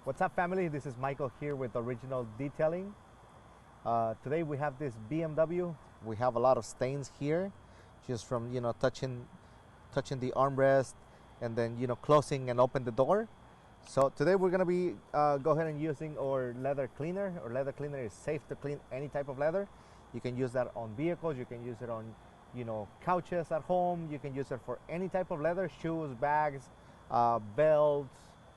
What's up, family? This is Michael here with Original Detailing. Today we have this BMW. We have a lot of stains here, just from touching the armrest, and then closing and open the door. So today we're gonna be go ahead and using our leather cleaner. Our leather cleaner is safe to clean any type of leather. You can use that on vehicles. You can use it on couches at home. You can use it for any type of leather: shoes, bags, belts,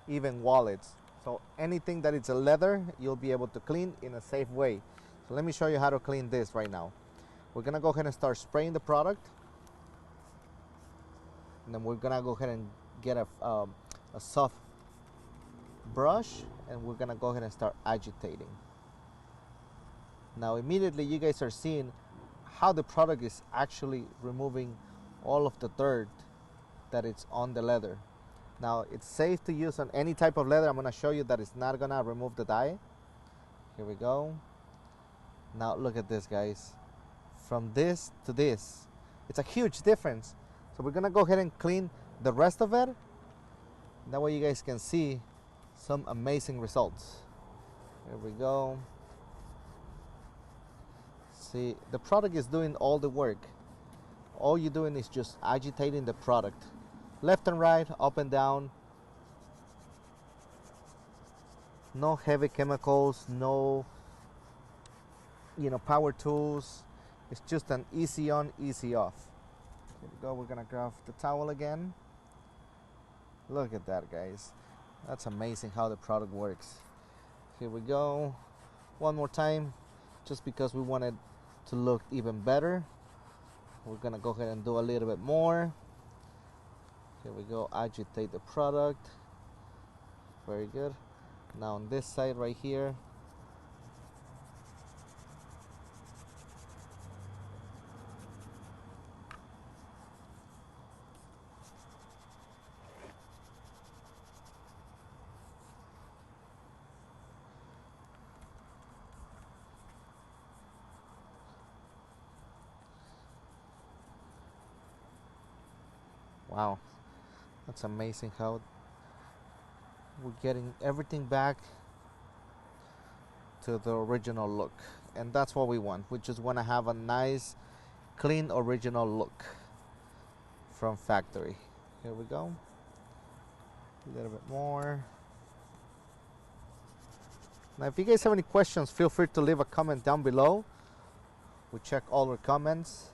even wallets. So anything that is a leather, you'll be able to clean in a safe way. So let me show you how to clean this right now. We're gonna go ahead and start spraying the product, and then we're gonna go ahead and get a soft brush, and we're gonna go ahead and start agitating. Now immediately you guys are seeing how the product is actually removing all of the dirt that it's on the leather. Now it's safe to use on any type of leather. I'm gonna show you that it's not gonna remove the dye. Here we go. Now look at this, guys. From this to this, it's a huge difference. So we're gonna go ahead and clean the rest of it. That way you guys can see some amazing results. Here we go. See, the product is doing all the work. All you're doing is just agitating the product. Left and right, up and down. No heavy chemicals, no power tools. It's just an easy on, easy off. Here we go. We're gonna grab the towel again. Look at that, guys. That's amazing how the product works. Here we go. One more time, just because we want it to look even better. We're gonna go ahead and do a little bit more. Here we go, agitate the product. Very good. Now on this side right here, wow, that's amazing how we're getting everything back to the original look. And that's what we want. We just want to have a nice, clean, original look from factory. Here we go. A little bit more. Now, if you guys have any questions, feel free to leave a comment down below. We check all our comments.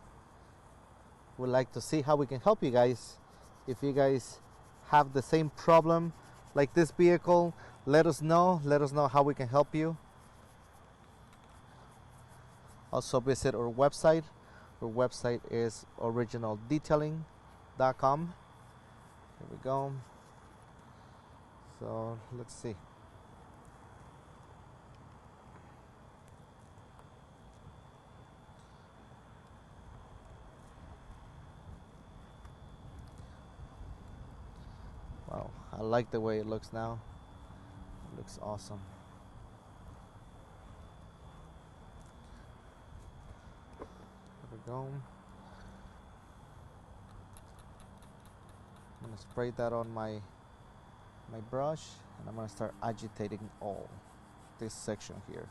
We'd like to see how we can help you guys. If you guys have the same problem like this vehicle, let us know. Let us know how we can help you. Also visit our website. Our website is originaldetailing.com. Here we go. So let's see. Wow, I like the way it looks now. It looks awesome. There we go. I'm gonna spray that on my brush, and I'm gonna start agitating all this section here.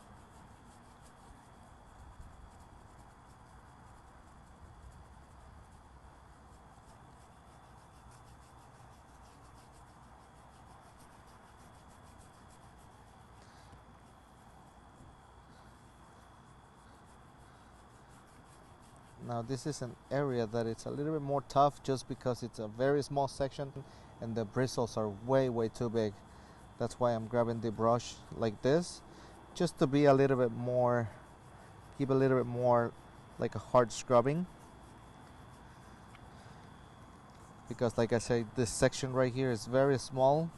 Now this is an area that it's a little bit more tough, just because it's a very small section and the bristles are way too big. That's why I'm grabbing the brush like this, just to be a little bit more, give a little bit more like a hard scrubbing. Because like I said, this section right here is very small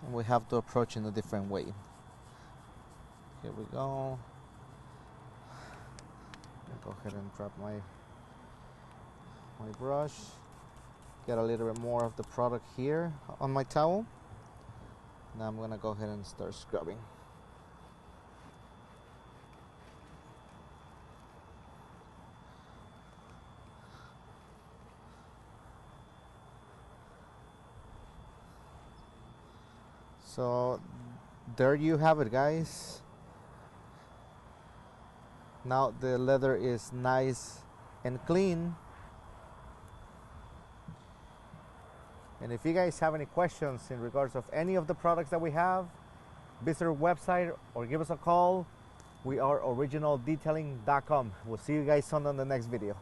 and we have to approach in a different way. Here we go. Go ahead and drop my brush. Get a little bit more of the product here on my towel. Now I'm gonna go ahead and start scrubbing. So there you have it, guys. Now the leather is nice and clean. And if you guys have any questions in regards of any of the products that we have, visit our website or give us a call. We are originaldetailing.com. We'll see you guys on the next video.